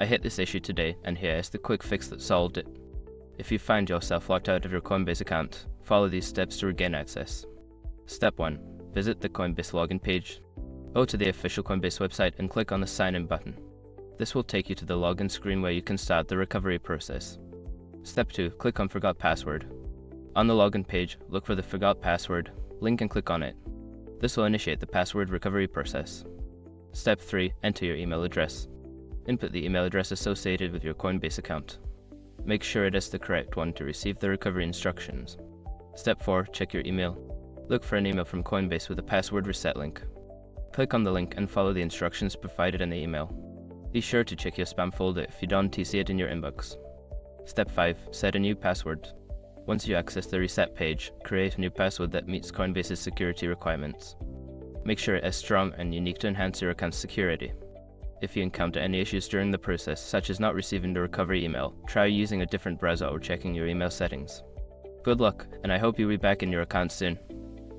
I hit this issue today, and here is the quick fix that solved it. If you find yourself locked out of your Coinbase account, follow these steps to regain access. Step 1. Visit the Coinbase login page. Go to the official Coinbase website and click on the Sign In button. This will take you to the login screen where you can start the recovery process. Step 2. Click on Forgot Password. On the login page, look for the Forgot Password link and click on it. This will initiate the password recovery process. Step 3. Enter your email address. Input the email address associated with your Coinbase account. Make sure it is the correct one to receive the recovery instructions. Step 4. Check your email. Look for an email from Coinbase with a password reset link. Click on the link and follow the instructions provided in the email. Be sure to check your spam folder if you don't see it in your inbox. Step 5. Set a new password. Once you access the reset page, create a new password that meets Coinbase's security requirements. Make sure it is strong and unique to enhance your account's security. If you encounter any issues during the process, such as not receiving the recovery email, try using a different browser or checking your email settings. Good luck, and I hope you'll be back in your account soon.